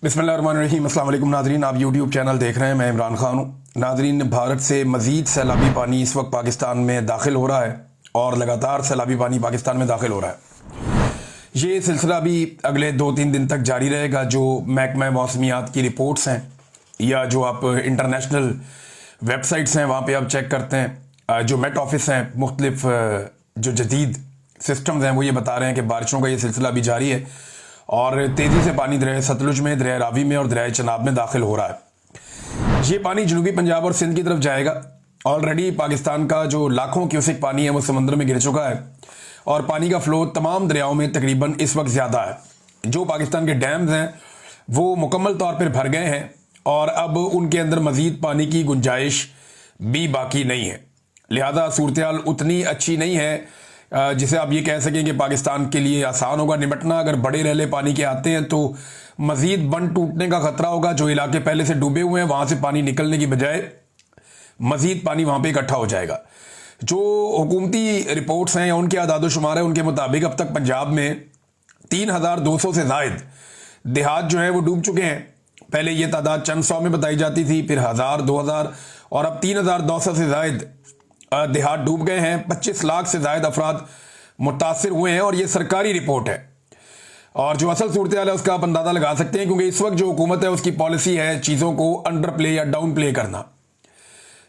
बिस्मिल्लाहिर्रहमानिर्रहीम। अस्सलाम वालेकुम नाज़रीन, आप यूट्यूब चैनल देख रहे हैं। मैं इमरान खान हूँ। नाज़रीन, भारत से मज़ीद सैलाबी पानी इस वक्त पाकिस्तान में दाखिल हो रहा है और लगातार सैलाबी पानी पाकिस्तान में दाखिल हो रहा है। ये सिलसिला भी अगले 2-3 दिन तक जारी रहेगा। जो महकमा मौसमियात की रिपोर्ट्स हैं या जो आप इंटरनेशनल वेबसाइट्स हैं वहाँ पर आप चेक करते हैं, जो मेट ऑफिस हैं, मुख्तलिफ जो जदीद सिस्टम्स हैं वो ये बता रहे हैं कि बारिशों का ये सिलसिला भी जारी है और तेज़ी से पानी दरिया सतलुज में, दरिया रावी में और दरिया चनाब में दाखिल हो रहा है। ये पानी जनूबी पंजाब और सिंध की तरफ जाएगा। ऑलरेडी पाकिस्तान का जो लाखों क्यूसेक पानी है वो समंदर में गिर चुका है और पानी का फ्लो तमाम दरियाओं में तकरीबन इस वक्त ज़्यादा है। जो पाकिस्तान के डैम्स हैं वो मुकम्मल तौर पर भर गए हैं और अब उनके अंदर मज़ीद पानी की गुंजाइश भी बाकी नहीं है। लिहाजा सूरत हाल उतनी अच्छी नहीं है जिसे आप ये कह सकें कि पाकिस्तान के लिए आसान होगा निपटना। अगर बड़े रेले पानी के आते हैं तो मज़ीद बंद टूटने का खतरा होगा। जो इलाके पहले से डूबे हुए हैं वहाँ से पानी निकलने की बजाय मज़ीद पानी वहाँ पे इकट्ठा हो जाएगा। जो हुकूमती रिपोर्ट्स हैं या उनके आदाद-ओ-शुमार है उनके मुताबिक अब तक पंजाब में 3200 से ज़ायद देहात जो हैं वो डूब चुके हैं। पहले ये तादाद चंद सौ में बताई जाती थी, फिर 1000, 2000 और अब 3200 से ज़ायद देहात डूब गए हैं। 25 लाख से ज़ायद अफराद मुतासिर हुए हैं और ये सरकारी रिपोर्ट है। और जो असल सूरत हाल है उसका आप अंदाज़ा लगा सकते हैं, क्योंकि इस वक्त जो हुकूमत है उसकी पॉलिसी है चीज़ों को अंडर प्ले या डाउन प्ले करना।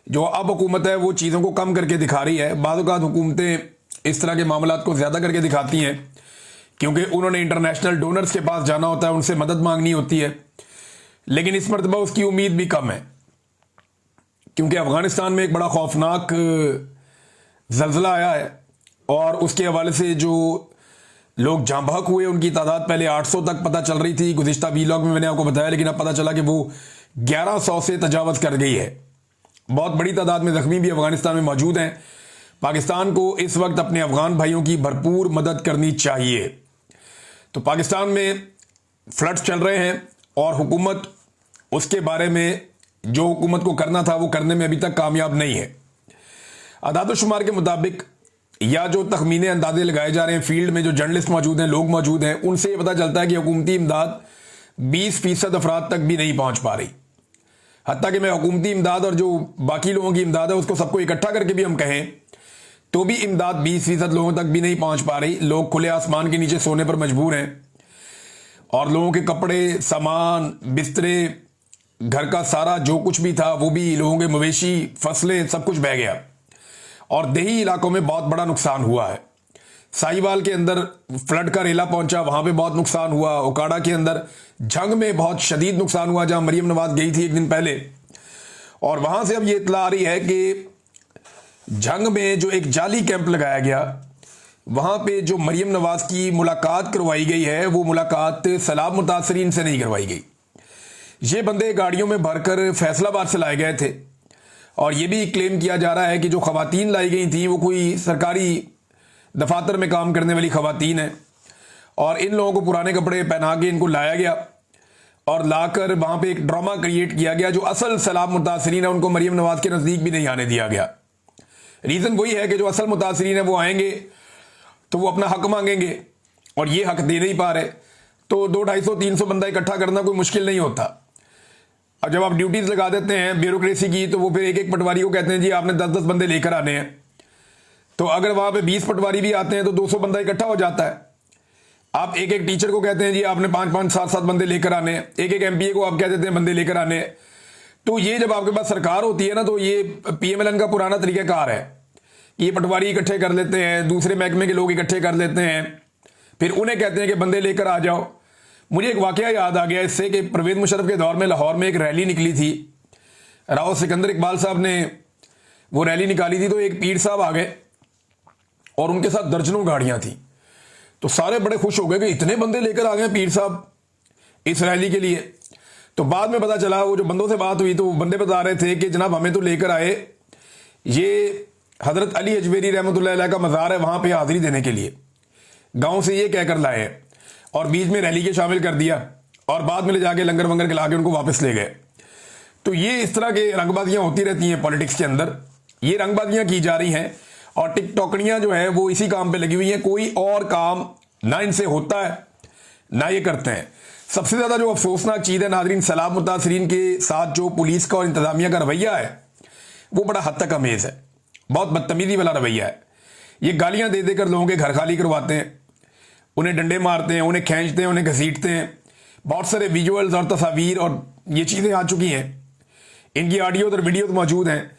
जो अब हुकूमत है वो चीज़ों को कम करके दिखा रही है। बाज़ औक़ात हुकूमतें इस तरह के मामलात को ज़्यादा करके दिखाती हैं क्योंकि उन्होंने इंटरनेशनल डोनर्स के पास जाना होता है, उनसे मदद मांगनी होती है। लेकिन इस मरतबा उसकी उम्मीद भी कम है क्योंकि अफ़गानिस्तान में एक बड़ा खौफनाक ज़ल्ज़ला आया है और उसके हवाले से जो लोग जाँ बहक हुए उनकी तादाद पहले 800 तक पता चल रही थी। गुज़िश्ता वीलॉग में मैंने आपको बताया, लेकिन अब पता चला कि वो 1100 से तजावज़ कर गई है। बहुत बड़ी तादाद में ज़ख्मी भी अफ़गानिस्तान में मौजूद हैं। पाकिस्तान को इस वक्त अपने अफ़गान भाइयों की भरपूर मदद करनी चाहिए। तो पाकिस्तान में फ्लड्स चल रहे हैं और हुकूमत उसके बारे में जो हुकूमत को करना था वो करने में अभी तक कामयाब नहीं है। आदाद-ओ-शुमार के मुताबिक या जो तखमीने अंदाजे लगाए जा रहे हैं, फील्ड में जो जर्नलिस्ट मौजूद हैं, लोग मौजूद हैं, उनसे ये पता चलता है कि हुकूमती इमदाद 20% अफराद तक भी नहीं पहुंच पा रही। हत्ता कि मैं हुकूमती इमदाद और जो बाकी लोगों की इमदाद है उसको सबको इकट्ठा करके भी हम कहें तो भी इमदाद 20% लोगों तक भी नहीं पहुंच पा रही। लोग खुले आसमान के नीचे सोने पर मजबूर हैं और लोगों के कपड़े, सामान, बिस्तरे, घर का सारा जो कुछ भी था वो भी, लोगों के मवेशी, फसलें, सब कुछ बह गया और देही इलाकों में बहुत बड़ा नुकसान हुआ है। साहिवाल के अंदर फ्लड का रेला पहुंचा, वहां पे बहुत नुकसान हुआ। ओकाड़ा के अंदर जंग में बहुत शदीद नुकसान हुआ जहां मरियम नवाज गई थी एक दिन पहले। और वहां से अब ये इत्तला आ रही है कि जंग में जो एक जाली कैंप लगाया गया वहां पे जो मरियम नवाज की मुलाकात करवाई गई है वो मुलाकात सैलाब मुतासरीन से नहीं करवाई गई। ये बंदे गाड़ियों में भरकर फैसलाबाद से लाए गए थे और ये भी क्लेम किया जा रहा है कि जो खवातीन लाई गई थी वो कोई सरकारी दफातर में काम करने वाली खवातीन है और इन लोगों को पुराने कपड़े पहना के इनको लाया गया और लाकर वहाँ पे एक ड्रामा क्रिएट किया गया। जो असल सैलाब मुतासरीन है उनको मरियम नवाज के नज़दीक भी नहीं आने दिया गया। रीज़न वही है कि जो असल मुतासरीन है वो आएंगे तो वो अपना हक मांगेंगे और ये हक दे नहीं पा रहे। तो 200-250-300 बंदा इकट्ठा करना कोई मुश्किल नहीं होता। और जब आप ड्यूटीज लगा देते हैं ब्यूरोक्रेसी की तो वो फिर एक एक पटवारी को कहते हैं जी आपने 10-10 बंदे लेकर आने हैं। तो अगर वहां पे 20 पटवारी भी आते हैं तो 200 बंदा इकट्ठा हो जाता है। आप एक एक टीचर को कहते हैं जी आपने 5-5, 7-7 बंदे लेकर आने हैं। एक एक एमपीए को आप कह देते हैं बंदे लेकर आने हैं। तो ये जब आपके पास सरकार होती है ना तो ये पीएमएलएन का पुराना तरीकाकार है। ये पटवारी इकट्ठे कर लेते हैं, दूसरे महकमे के लोग इकट्ठे कर लेते हैं, फिर उन्हें कहते हैं कि बंदे लेकर आ जाओ। मुझे एक वाकया याद आ गया इससे कि परवेज़ मुशर्रफ के दौर में लाहौर में एक रैली निकली थी। राव सिकंदर इकबाल साहब ने वो रैली निकाली थी तो एक पीर साहब आ गए और उनके साथ दर्जनों गाड़ियां थी। तो सारे बड़े खुश हो गए कि इतने बंदे लेकर आ गए पीर साहब इस रैली के लिए। तो बाद में पता चला वो जो बंदों से बात हुई तो वो बंदे बता रहे थे कि जनाब हमें तो लेकर आए ये हजरत अली अजमेरी रहमतुल्लाह अलैह का मज़ार है, वहां पर हाजिरी देने के लिए गाँव से ये कहकर लाए हैं और बीच में रैली के शामिल कर दिया और बाद में ले जाके लंगर वंगर खिला के उनको वापस ले गए। तो ये इस तरह के रंगबाजियां होती रहती हैं पॉलिटिक्स के अंदर। ये रंगबाजियां की जा रही हैं और टिकटॉकनियां जो है वो इसी काम पे लगी हुई हैं। कोई और काम ना इनसे होता है ना ये करते हैं। सबसे ज़्यादा जो अफसोसनाक चीज़ है नाज़रीन, सैलाब मुतासरीन के साथ जो पुलिस का और इंतज़ामिया का रवैया है वो बड़ा हद तक अमेज़ है। बहुत बदतमीज़ी वाला रवैया है। ये गालियाँ दे देकर लोगों के घर खाली करवाते हैं, उन्हें डंडे मारते हैं, उन्हें खींचते हैं, उन्हें घसीटते हैं। बहुत सारे विजुअल्स और तस्वीर और ये चीज़ें आ चुकी हैं, इनकी ऑडियो और वीडियो मौजूद हैं,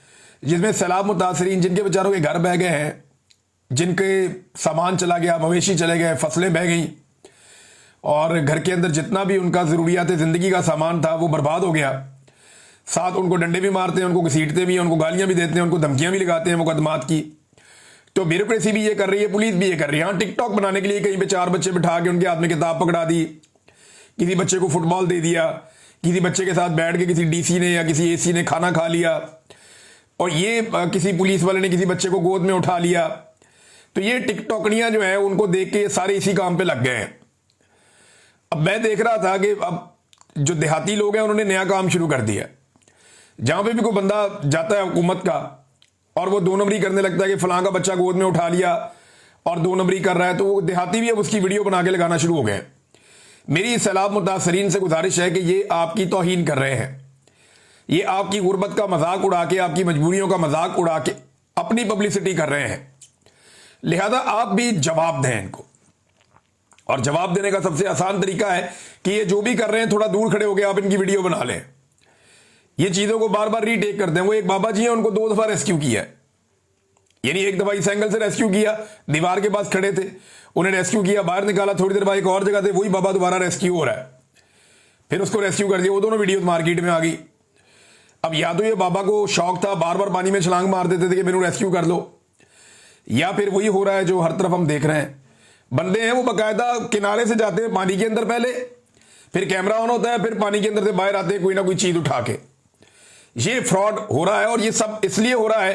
जिसमें सैलाब मुतासरीन जिनके बेचारों के घर बह गए हैं, जिनके सामान चला गया, मवेशी चले गए, फसलें बह गई और घर के अंदर जितना भी उनका ज़रूरियात ज़िंदगी का सामान था वो बर्बाद हो गया। साथ उनको डंडे भी मारते हैं, उनको घसीटते भी हैं, उनको गालियां भी देते हैं, उनको धमकियां भी लगाते हैं मुकदमात की। तो ब्यूरोक्रेसी भी ये कर रही है, पुलिस भी ये कर रही है। हाँ, टिकटॉक बनाने के लिए कहीं पे 4 बच्चे बिठा के उनके हाथ में किताब पकड़ा दी, किसी बच्चे को फुटबॉल दे दिया, किसी बच्चे के साथ बैठ के किसी डीसी ने या किसी एसी ने खाना खा लिया और ये किसी पुलिस वाले ने किसी बच्चे को गोद में उठा लिया। तो ये टिकटॉकनियां जो है उनको देख के सारे इसी काम पे लग गए हैं। अब मैं देख रहा था कि अब जो देहाती लोग हैं उन्होंने नया काम शुरू कर दिया। जहां पे भी कोई बंदा जाता है हुकूमत का और वो 2 नंबरी करने लगता है कि फलां का बच्चा गोद में उठा लिया और 2 नंबरी कर रहा है, तो वो देहाती भी अब उसकी वीडियो बना के लगाना शुरू हो गए। मेरी सैलाब मुतासरीन से गुजारिश है कि ये आपकी तौहीन कर रहे हैं, ये आपकी गुर्बत का मजाक उड़ा के, आपकी मजबूरियों का मजाक उड़ा के अपनी पब्लिसिटी कर रहे हैं। लिहाजा आप भी जवाब दें इनको, और जवाब देने का सबसे आसान तरीका है कि ये जो भी कर रहे हैं थोड़ा दूर खड़े होकर आप इनकी वीडियो बना लें, ये चीजों को बार बार रीटेक करते हैं। वो एक बाबा जी हैं, उनको 2 दफा रेस्क्यू किया है, यानी एक दफा इस एंगल से रेस्क्यू किया, दीवार के पास खड़े थे, उन्हें रेस्क्यू किया, बाहर निकाला, थोड़ी देर बाद एक और जगह थे, वही बाबा दोबारा रेस्क्यू हो रहा है, फिर उसको रेस्क्यू कर दिया। वो दोनों वीडियो मार्केट में आ गई। अब या तो ये बाबा को शौक था, बार बार पानी में छलांग मार देते थे कि मेरे रेस्क्यू कर लो, या फिर वही हो रहा है जो हर तरफ हम देख रहे हैं। बंदे हैं वो बाकायदा किनारे से जाते हैं पानी के अंदर, पहले फिर कैमरा ऑन होता है, फिर पानी के अंदर से बाहर आते हैं कोई ना कोई चीज उठा के। ये फ्रॉड हो रहा है और ये सब इसलिए हो रहा है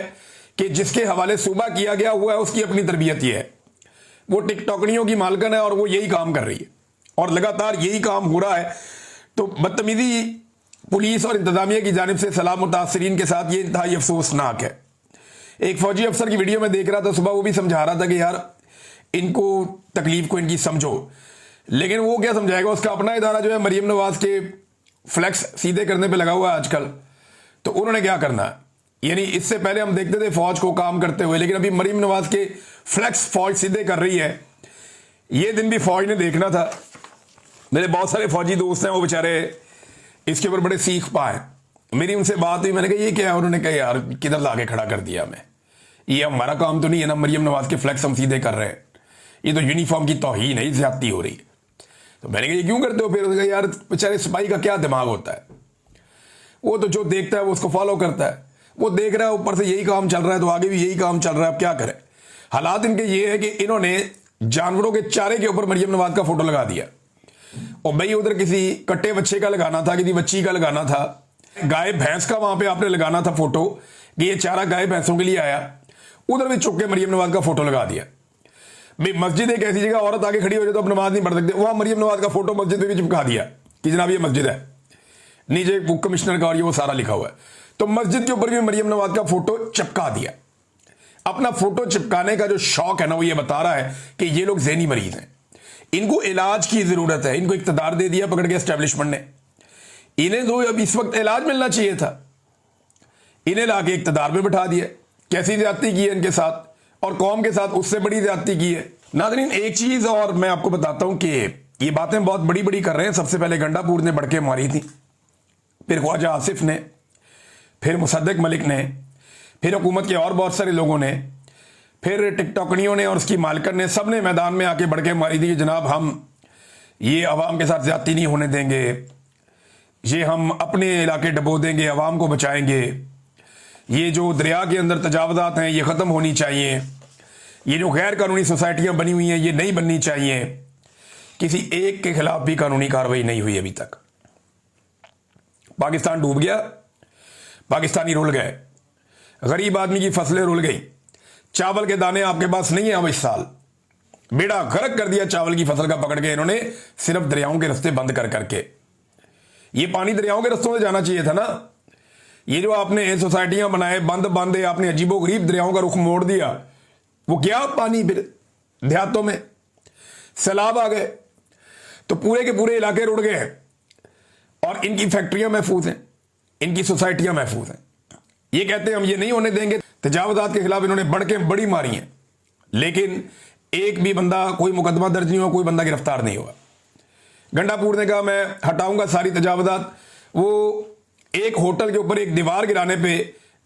कि जिसके हवाले सूबा किया गया हुआ है उसकी अपनी तरबियत ये है, वो टिकटॉकनियों की मालकन है और वो यही काम कर रही है और लगातार यही काम हो रहा है। तो बदतमीजी पुलिस और इंतजामिया की जानिब से सैलाब मुतासरीन के साथ ये इंतहाई अफसोसनाक है। एक फौजी अफसर की वीडियो में देख रहा था सुबह, वो भी समझा रहा था कि यार इनको तकलीफ को इनकी समझो, लेकिन वो क्या समझाएगा, उसका अपना इदारा जो है मरीम नवाज के फ्लैक्स सीधे करने पे लगा हुआ है आजकल। तो उन्होंने क्या करना है, यानी इससे पहले हम देखते थे फौज को काम करते हुए, लेकिन अभी मरीम नवाज के फ्लैक्स फौज सीधे कर रही है। ये दिन भी फौज ने देखना था। मेरे बहुत सारे फौजी दोस्त हैं, वो बेचारे इसके ऊपर बड़े सीख पाए। मेरी उनसे बात हुई, मैंने कहा ये क्या है, उन्होंने कहा यार किधर लाके खड़ा कर दिया हमें, ये हमारा काम तो नहीं है ना, मरीम नवाज के फ्लैक्स हम सीधे कर रहे हैं, ये तो यूनिफॉर्म की तौहीन है, ज्यादती हो रही है। तो मैंने कहा ये क्यों करते हो? फिर उसने कहा यार बेचारे सिपाही का क्या दिमाग होता है, वो तो जो देखता है वो उसको फॉलो करता है, वो देख रहा है ऊपर से यही काम चल रहा है तो आगे भी यही काम चल रहा है, अब क्या करें। हालात इनके ये है कि इन्होंने जानवरों के चारे के ऊपर मरीम नवाज का फोटो लगा दिया, और भाई उधर किसी कट्टे बच्चे का लगाना था, किसी बच्ची का लगाना था, गाय भैंस का वहां पे आपने लगाना था फोटो कि ये चारा गाय भैंसों के लिए आया, उधर भी चुप के मरीम नवाज का फोटो लगा दिया। भाई मस्जिद एक ऐसी जगह, औरत आगे खड़ी हो जाए तो अब नमाज नहीं पढ़ सकते, वहां मरीम नवाज का फोटो मस्जिद में भी चिपका दिया कि जनाब ये मस्जिद है, नीचे बुक कमिश्नर का और ये वो सारा लिखा हुआ है, तो मस्जिद के ऊपर भी मरीम नवाज का फोटो चिपका दिया। अपना फोटो चिपकाने का जो शौक है ना, वो ये बता रहा है कि ये लोग ज़हनी मरीज हैं, इनको इलाज की जरूरत है। इनको इख्तिदार दे दिया पकड़ के एस्टेब्लिशमेंट ने, इन्हें तो अब इस वक्त इलाज मिलना चाहिए था, इन्हें लाके इख्तिदार में बिठा दिया। कैसी ज्यादती की है इनके साथ और कौम के साथ, उससे बड़ी ज्यादती की है। नाज़रीन एक चीज और मैं आपको बताता हूं कि ये बातें बहुत बड़ी बड़ी कर रहे हैं। सबसे पहले गंडापुर ने बढ़के मारी थी, फिर ख्वाजा आसिफ ने, फिर मुसद्दक मलिक ने, फिर हुकूमत के और बहुत सारे लोगों ने, फिर टिकटॉकनियों ने और उसकी मालकन ने, सब ने मैदान में आके बढ़ के मारी थी कि जनाब हम ये अवाम के साथ ज्यादती नहीं होने देंगे, ये हम अपने इलाके डबो देंगे, अवाम को बचाएंगे, ये जो दरिया के अंदर तजावजात हैं ये ख़त्म होनी चाहिए, ये जो गैर कानूनी सोसाइटियाँ बनी हुई हैं ये नहीं बननी चाहिए। किसी एक के खिलाफ भी कानूनी कार्रवाई नहीं हुई अभी तक। पाकिस्तान डूब गया, पाकिस्तानी रुल गए, गरीब आदमी की फसलें रुल गई, चावल के दाने आपके पास नहीं है। अब इस साल बेड़ा गर्क कर दिया चावल की फसल का पकड़ के इन्होंने, सिर्फ दरियाओं के रास्ते बंद कर करके। ये पानी दरियाओं के रास्तों से जाना चाहिए था ना। ये जो आपने सोसाइटियां बनाए बंद बांधे, आपने अजीबो गरीब दरियाओं का रुख मोड़ दिया, वो क्या पानी फिर देहातों में सैलाब आ गए। तो पूरे के पूरे इलाके रुड़ गए हैं और इनकी फैक्ट्रियां महफूज हैं, इनकी सोसाइटियां महफूज हैं। ये कहते हैं हम ये नहीं होने देंगे। तजावुजात के खिलाफ इन्होंने बढ़ के बड़ी मारी हैं, लेकिन एक भी बंदा, कोई मुकदमा दर्ज नहीं हुआ, कोई बंदा गिरफ्तार नहीं हुआ। गंडापुर ने कहा मैं हटाऊंगा सारी तजावुजात। वो एक होटल के ऊपर एक दीवार गिराने पे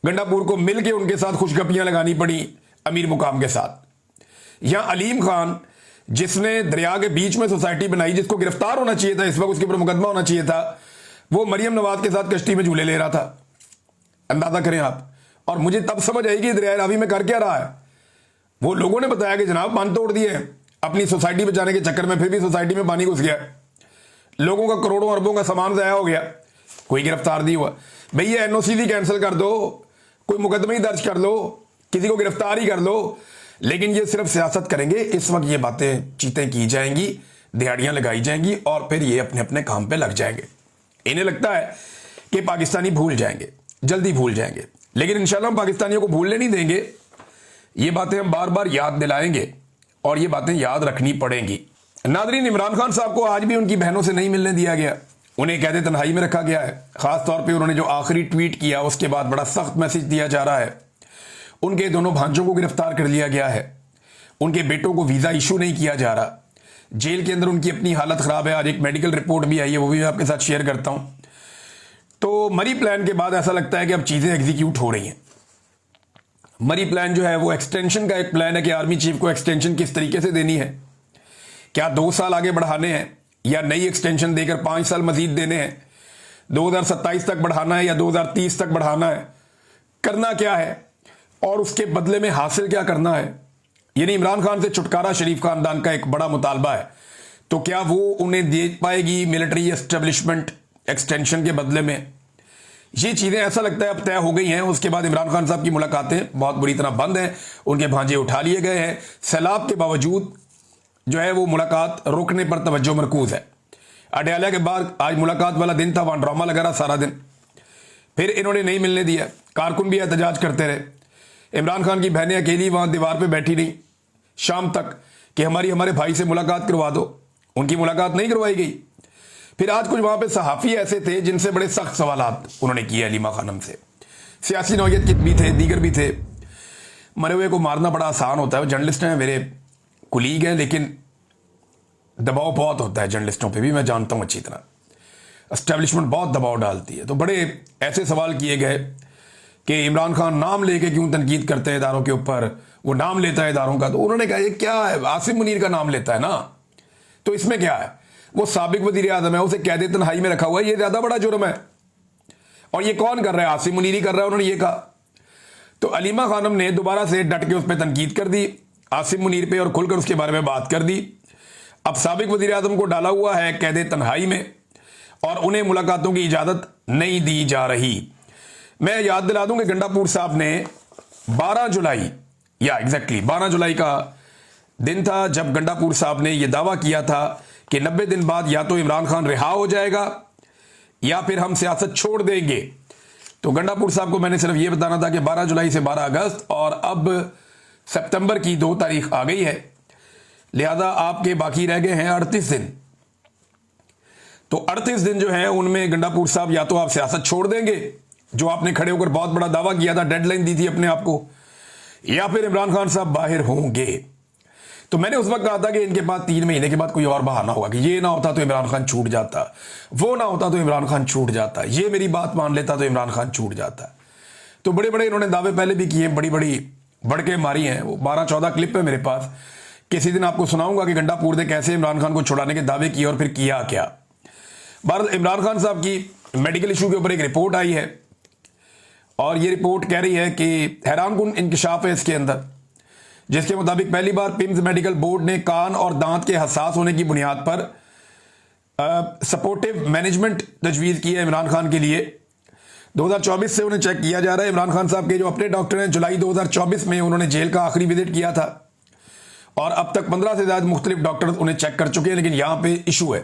गंडापुर को मिलके उनके साथ खुशगपियां लगानी पड़ी अमीर मुकाम के साथ। यहां अलीम खान, जिसने दरिया के बीच में सोसाइटी बनाई, जिसको गिरफ्तार होना चाहिए था, इस वक्त उसके ऊपर मुकदमा होना चाहिए था, वो मरियम नवाज के साथ कश्ती में झूले ले रहा था। अंदाजा करें आप। और मुझे तब समझ आई कि दरिया रावी में कर क्या रहा है। वो लोगों ने बताया कि जनाब बांध तोड़ दिए अपनी सोसाइटी बचाने के चक्कर में, फिर भी सोसाइटी में पानी घुस गया, लोगों का करोड़ों अरबों का सामान ज़ाया हो गया, कोई गिरफ्तार नहीं हुआ। भैया एनओसी भी कैंसिल कर दो, कोई मुकदमा ही दर्ज कर लो, किसी को गिरफ्तार ही कर लो, लेकिन ये सिर्फ सियासत करेंगे। इस वक्त ये बातें चीतें की जाएंगी, दिहाड़ियां लगाई जाएंगी और फिर ये अपने अपने काम पे लग जाएंगे। इन्हें लगता है कि पाकिस्तानी भूल जाएंगे, जल्दी भूल जाएंगे, लेकिन इंशाल्लाह हम पाकिस्तानियों को भूलने नहीं देंगे। ये बातें हम बार बार याद दिलाएंगे और ये बातें याद रखनी पड़ेंगी। नादरीन, इमरान खान साहब को आज भी उनकी बहनों से नहीं मिलने दिया गया, उन्हें कैद तन्हाई में रखा गया है। खास तौर पे उन्होंने जो आखिरी ट्वीट किया उसके बाद बड़ा सख्त मैसेज दिया जा रहा है। उनके दोनों भांजों को गिरफ्तार कर लिया गया है, उनके बेटों को वीजा इशू नहीं किया जा रहा, जेल के अंदर उनकी अपनी हालत खराब है। आज एक मेडिकल रिपोर्ट भी आई है, वो भी मैं आपके साथ शेयर करता हूं। तो मरी प्लान के बाद ऐसा लगता है कि अब चीजें एग्जीक्यूट हो रही हैं। मरी प्लान जो है वो एक्सटेंशन का एक प्लान है कि आर्मी चीफ को एक्सटेंशन किस तरीके से देनी है, क्या 2 साल आगे बढ़ाने हैं या नई एक्सटेंशन देकर 5 साल मजीद देने हैं, 2027 तक बढ़ाना है या 2030 तक बढ़ाना है, करना क्या है और उसके बदले में हासिल क्या करना है। यानी इमरान खान से छुटकारा शरीफ खानदान का एक बड़ा मुतालबा है। तो क्या वो उन्हें दे पाएगी मिलिट्री एस्टेब्लिशमेंट एक्सटेंशन के बदले में? ये चीज़ें ऐसा लगता है अब तय हो गई हैं। उसके बाद इमरान खान साहब की मुलाकातें बहुत बुरी तरह बंद हैं, उनके भांजे उठा लिए गए हैं। सैलाब के बावजूद जो है वो मुलाकात रोकने पर तवज्जो मरकूज है। अडयाला के बाद आज मुलाकात वाला दिन था, वहां ड्रामा लगा रहा सारा दिन, फिर इन्होंने नहीं मिलने दिया। कारकुन भी एहतजाज करते रहे। इमरान खान की बहनें अकेली वहां दीवार पे बैठी रही शाम तक कि हमारे भाई से मुलाकात करवा दो, उनकी मुलाकात नहीं करवाई गई। फिर आज कुछ वहां पे सहाफ़ी ऐसे थे जिनसे बड़े सख्त सवालात उन्होंने किए अलीमा खानम से। सियासी नौयत के भी थे, दीगर भी थे। मरे हुए को मारना बड़ा आसान होता है, वो जर्नलिस्ट हैं, मेरे कुलीग हैं, लेकिन दबाव बहुत होता है जर्नलिस्टों पे भी, मैं जानता हूं अच्छी तरह। एस्टेब्लिशमेंट बहुत दबाव डालती है। तो बड़े ऐसे सवाल किए गए कि इमरान खान नाम लेके क्यों तनकीद करते हैं इदारों के ऊपर, वो नाम लेता है इदारों का। तो उन्होंने कहा ये क्या है, आसिम मुनीर का नाम लेता है ना, तो इसमें क्या है, वो साबिक वजीर आज़म है, उसे कैद तन्हाई में रखा हुआ है, ये ज्यादा बड़ा जुर्म है। और ये कौन कर रहा है? आसिम मुनीर ही कर रहा है, उन्होंने ये कहा। तो अलीमा खानम ने दोबारा से डट के उस पर तनकीद कर दी आसिम मुनीर पे और खुलकर उसके बारे में बात कर दी। अब साबिक वजीर आज़म को डाला हुआ है कैद तन्हाई में और उन्हें मुलाकातों की इजाजत नहीं दी जा रही। मैं याद दिला दूं कि गंडापुर साहब ने 12 जुलाई या एग्जैक्टली 12 जुलाई का दिन था जब गंडापुर साहब ने यह दावा किया था कि 90 दिन बाद या तो इमरान खान रिहा हो जाएगा या फिर हम सियासत छोड़ देंगे। तो गंडापुर साहब को मैंने सिर्फ यह बताना था कि 12 जुलाई से 12 अगस्त और अब सितंबर की 2 तारीख आ गई है, लिहाजा आपके बाकी रह गए हैं 38 दिन। तो 38 दिन जो है उनमें गंडापुर साहब या तो आप सियासत छोड़ देंगे, जो आपने खड़े होकर बहुत बड़ा दावा किया था, डेडलाइन दी थी अपने आप को, या फिर इमरान खान साहब बाहर होंगे। तो मैंने उस वक्त कहा था कि इनके पास 3 महीने के बाद कोई और बहाना होगा कि ये ना होता तो इमरान खान छूट जाता, वो ना होता तो इमरान खान छूट जाता, ये मेरी बात मान लेता तो इमरान खान छूट जाता। तो बड़े बड़े इन्होंने दावे पहले भी किए, बड़ी बड़ी बढ़के मारी हैं। वो 12-14 क्लिप है मेरे पास, किसी दिन आपको सुनाऊंगा कि गंडापुर ने कैसे इमरान खान को छुड़ाने के दावे किए और फिर किया क्या। भारत इमरान खान साहब की मेडिकल इशू के ऊपर एक रिपोर्ट आई है और ये रिपोर्ट कह रही है कि हैरानकुन इंकशाफ है इसके अंदर, जिसके मुताबिक पहली बार पिम्स मेडिकल बोर्ड ने कान और दांत के हसास होने की बुनियाद पर सपोर्टिव मैनेजमेंट तजवीज़ की है इमरान खान के लिए। 2024 से उन्हें चेक किया जा रहा है। इमरान खान साहब के जो अपने डॉक्टर हैं, जुलाई 2024 में उन्होंने जेल का आखिरी विजिट किया था और अब तक 15 से ज्यादा मुख्तलिफ डॉक्टर उन्हें चेक कर चुके हैं। लेकिन यहां पे इशू है,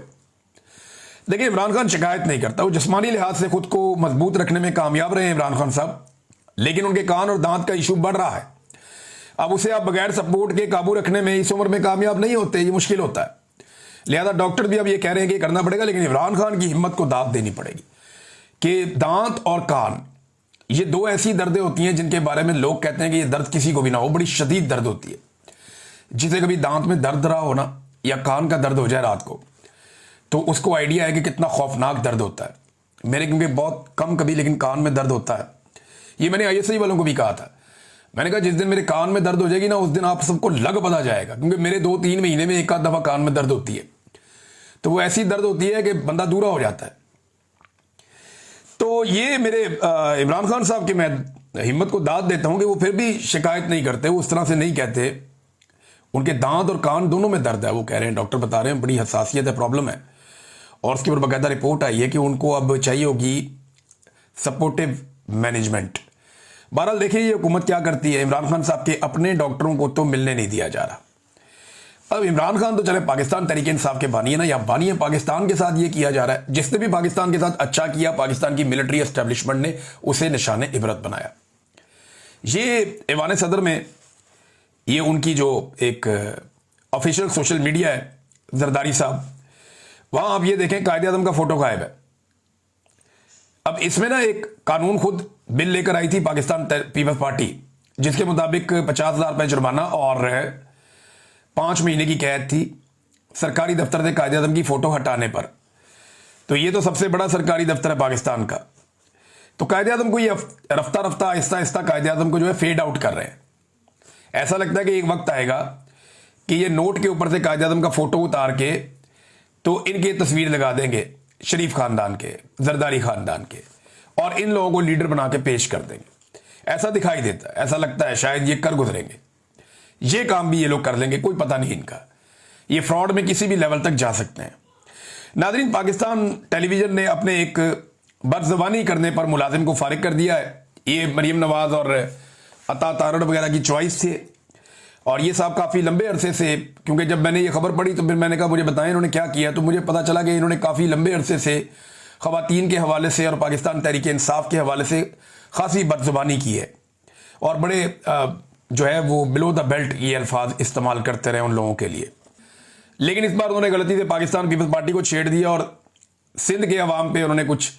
देखिए इमरान खान शिकायत नहीं करता, वो जिस्मानी लिहाज से खुद को मजबूत रखने में कामयाब रहे हैं इमरान खान साहब, लेकिन उनके कान और दांत का इशू बढ़ रहा है। अब उसे आप बगैर सपोर्ट के काबू रखने में इस उम्र में कामयाब नहीं होते, ये मुश्किल होता है। लिहाजा डॉक्टर भी अब ये कह रहे हैं कि करना पड़ेगा, लेकिन इमरान खान की हिम्मत को दाद देनी पड़ेगी कि दांत और कान ये दो ऐसी दर्दें होती हैं जिनके बारे में लोग कहते हैं कि ये दर्द किसी को भी ना हो, बड़ी शदीद दर्द होती है। जिसे कभी दांत में दर्द रहा हो ना, या कान का दर्द हो जाए रात को, तो उसको आइडिया है कि कितना खौफनाक दर्द होता है। मेरे क्योंकि बहुत कम कभी लेकिन कान में दर्द होता है। ये मैंने ISI वालों को भी कहा था। मैंने कहा जिस दिन मेरे कान में दर्द हो जाएगी ना, उस दिन आप सबको लग पता जाएगा, क्योंकि मेरे 2-3 महीने में एक आध दफा कान में दर्द होती है। तो वो ऐसी दर्द होती है कि बंदा दूरा हो जाता है। तो ये मेरे इमरान खान साहब की मैं हिम्मत को दाद देता हूं कि वो फिर भी शिकायत नहीं करते, वो उस तरह से नहीं कहते। उनके दांत और कान दोनों में दर्द है, वो कह रहे हैं, डॉक्टर बता रहे हैं बड़ी हसासियत है, प्रॉब्लम है। और उसके ऊपर बाकायदा रिपोर्ट आई है कि उनको अब चाहिए होगी सपोर्टिव मैनेजमेंट। बहरहाल देखिए ये हुकूमत क्या करती है। इमरान खान साहब के अपने डॉक्टरों को तो मिलने नहीं दिया जा रहा। अब इमरान खान तो चले पाकिस्तान तहरीक इंसाफ के बानी है ना, या बानी है पाकिस्तान के साथ ये किया जा रहा है। जिसने भी पाकिस्तान के साथ अच्छा किया, पाकिस्तान की मिलिट्री एस्टेब्लिशमेंट ने उसे निशाने इबरत बनाया। ये ऐवान सदर में ये उनकी जो एक ऑफिशियल सोशल मीडिया है, जरदारी साहब, वहां आप ये देखें कायदे आज़म का फोटो गायब है। अब इसमें ना एक कानून खुद बिल लेकर आई थी पाकिस्तान पीपल्स पार्टी, जिसके मुताबिक 50,000 रुपये जुर्माना और 5 महीने की कैद थी सरकारी दफ्तर से कायदे आज़म की फोटो हटाने पर। तो ये तो सबसे बड़ा सरकारी दफ्तर है पाकिस्तान का। तो कायदे आज़म को ये रफ्ता रफ्ता आहिस्ता आहिस्ता कायदे आज़म को जो है फेड आउट कर रहे हैं। ऐसा लगता है कि एक वक्त आएगा कि ये नोट के ऊपर से कायदे आज़म का फोटो उतार के तो इनकी तस्वीर लगा देंगे, शरीफ खानदान के, जरदारी खानदान के, और इन लोगों को लीडर बना के पेश कर देंगे। ऐसा दिखाई देता है, ऐसा लगता है शायद ये कर गुजरेंगे। ये काम भी ये लोग कर लेंगे, कोई पता नहीं इनका। ये फ्रॉड में किसी भी लेवल तक जा सकते हैं। नाज़रीन, पाकिस्तान टेलीविजन ने अपने एक बदज़बानी करने पर मुलाजिम को फारिग कर दिया है। ये मरीम नवाज और अता तारड़ वगैरह की चॉइस थे, और ये साहब काफ़ी लंबे अरसे से, क्योंकि जब मैंने ये खबर पढ़ी तो फिर मैंने कहा मुझे बताएं इन्होंने क्या किया। तो मुझे पता चला कि इन्होंने काफ़ी लंबे अरसे से ख़वातीन के हवाले से और पाकिस्तान तहरीक इंसाफ के हवाले से खासी बदज़ुबानी की है, और बड़े जो है वो बिलो द बेल्ट ये अल्फाज इस्तेमाल करते रहे उन लोगों के लिए। लेकिन इस बार उन्होंने गलती से पाकिस्तान पीपल्स पार्टी को छेड़ दिया और सिंध के अवाम पे उन्होंने कुछ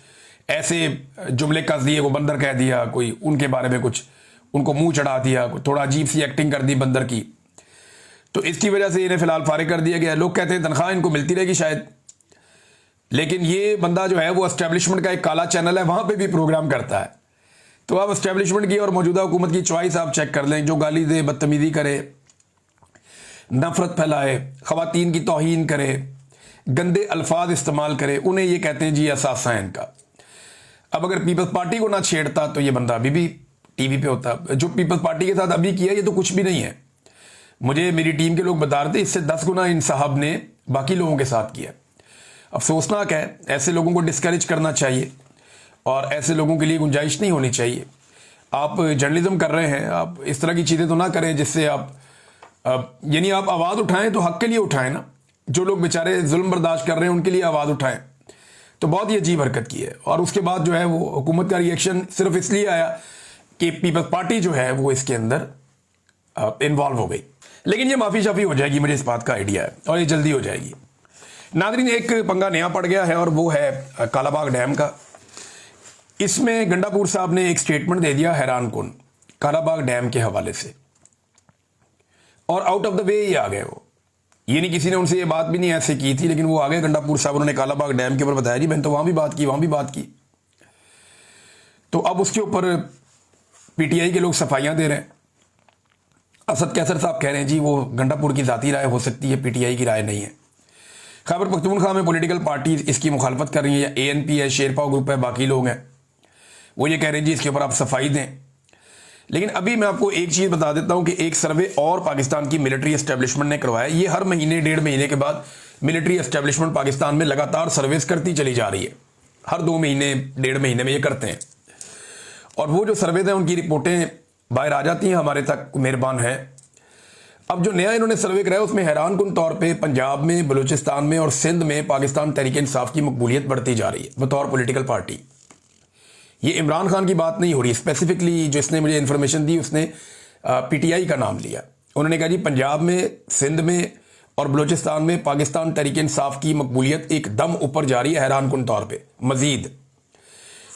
ऐसे जुमले कस दिए, वो बंदर कह दिया, कोई उनके बारे में कुछ उनको मुंह चढ़ा दिया, थोड़ा अजीब सी एक्टिंग कर दी बंदर की। तो इसकी वजह से इन्हें फिलहाल फारिग कर दिया गया। लोग कहते हैं तनख्वाह इनको मिलती रहेगी शायद, लेकिन ये बंदा जो है वो एस्टेब्लिशमेंट का एक काला चैनल है, वहां पे भी प्रोग्राम करता है। तो आप एस्टेब्लिशमेंट की और मौजूदा हुकूमत की चॉइस आप चेक कर लें। जो गाली दे, बदतमीजी करे, नफरत फैलाए, खवातीन की तौहीन करे, गंदे अल्फाज इस्तेमाल करे, उन्हें ये कहते हैं जी असासा है इनका। अब अगर पीपल्स पार्टी को ना छेड़ता तो ये बंदा अभी भी टीवी पे होता। जो पीपल्स पार्टी के साथ अभी किया ये तो कुछ भी नहीं है। मुझे मेरी टीम के लोग बता रहे थे इससे 10 गुना इन साहब ने बाकी लोगों के साथ किया। अफसोसनाक है, ऐसे लोगों को डिस्करेज करना चाहिए और ऐसे लोगों के लिए गुंजाइश नहीं होनी चाहिए। आप जर्नलिज्म कर रहे हैं, आप इस तरह की चीज़ें तो ना करें जिससे आप यानी आप आवाज़ उठाएं तो हक के लिए उठाएं ना। जो लोग बेचारे जुल्म बर्दाश्त कर रहे हैं उनके लिए आवाज़ उठाएं। तो बहुत ही अजीब हरकत की है। और उसके बाद जो है वो हुकूमत का रिएक्शन सिर्फ इसलिए आया कि पीपल्स पार्टी जो है वो इसके अंदर इन्वॉल्व हो गई। लेकिन ये माफ़ी शाफी हो जाएगी, मुझे इस बात का आइडिया है, और ये जल्दी हो जाएगी। नाज़रीन, एक पंगा नया पड़ गया है और वो है कालाबाग डैम का। इसमें गंडापुर साहब ने एक स्टेटमेंट दे दिया हैरान कुन कालाबाग डैम के हवाले से, और आउट ऑफ द वे ही आ गए वो। ये नहीं किसी ने उनसे ये बात भी नहीं ऐसे की थी, लेकिन वो आ गए गंडापुर साहब। उन्होंने कालाबाग डैम के ऊपर बताया जी मैंने तो वहां भी बात की, वहां भी बात की। तो अब उसके ऊपर पीटीआई के लोग सफाइयां दे रहे हैं। असद कैसर साहब कह रहे हैं जी वो गंडापुर की ज़ाती राय हो सकती है, पीटीआई की राय नहीं है। खैबर पख्तूनख्वा में पॉलिटिकल पार्टी इसकी मुखालफत कर रही है, या एएनपी है, शेरपा ग्रुप है, बाकी लोग हैं, वो ये कह रहे हैं जी इसके ऊपर आप सफाई दें। लेकिन अभी मैं आपको एक चीज़ बता देता हूं कि एक सर्वे और पाकिस्तान की मिलिट्री एस्टेब्लिशमेंट ने करवाया। ये हर महीने 1.5 महीने के बाद मिलिट्री एस्टेब्लिशमेंट पाकिस्तान में लगातार सर्विस करती चली जा रही है। हर 2 महीने 1.5 महीने में ये करते हैं, और वो जो सर्वे हैं उनकी रिपोर्टें बाहर आ जाती हैं हमारे तक, मेहरबान है। अब जो नया इन्होंने सर्वे कराया उसमें हैरान कुन तौर पे पंजाब में, बलूचिस्तान में और सिंध में पाकिस्तान तहरीक इंसाफ की मकबूलियत बढ़ती जा रही है बतौर पॉलिटिकल पार्टी। ये इमरान खान की बात नहीं हो रही। स्पेसिफिकली जिसने मुझे इन्फॉर्मेशन दी उसने पीटीआई का नाम लिया। उन्होंने कहा जी पंजाब में, सिंध में और बलूचिस्तान में पाकिस्तान तहरीक इंसाफ की मकबूलियत एकदम ऊपर जा रही है, हैरान कुन तौर पे मजीद,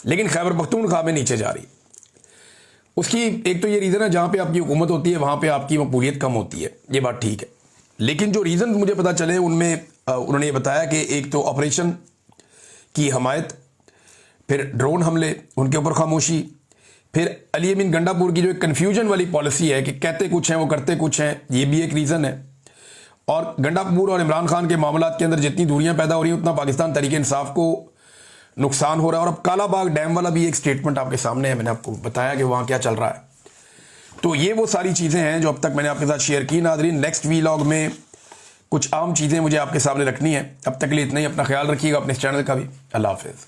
लेकिन खैबर पख्तूनख्वा में नीचे जा रही। उसकी एक तो ये रीज़न है, जहाँ पे आपकी हुकूमत होती है वहाँ पे आपकी मकबूलियत कम होती है, ये बात ठीक है। लेकिन जो रीज़न मुझे पता चले उनमें उन्होंने ये बताया कि एक तो ऑपरेशन की हमायत, फिर ड्रोन हमले, उनके ऊपर खामोशी, फिर अली अमीन गंडापुर की जो एक कन्फ्यूजन वाली पॉलिसी है कि कहते कुछ हैं वो करते कुछ हैं, ये भी एक रीज़न है। और गंडापुर और इमरान खान के मामलात के अंदर जितनी दूरियां पैदा हो रही हैं उतना पाकिस्तान तहरीक इंसाफ को नुकसान हो रहा है। और अब काला बाग डैम वाला भी एक स्टेटमेंट आपके सामने है, मैंने आपको बताया कि वहाँ क्या चल रहा है। तो ये वो सारी चीज़ें हैं जो अब तक मैंने आपके साथ शेयर की। नाज़रीन, नेक्स्ट वीलॉग में कुछ आम चीज़ें मुझे आपके सामने रखनी है। अब तक के लिए इतना ही। अपना ख्याल रखिएगा, अपने इस चैनल का भी। अल्लाह हाफ़िज़।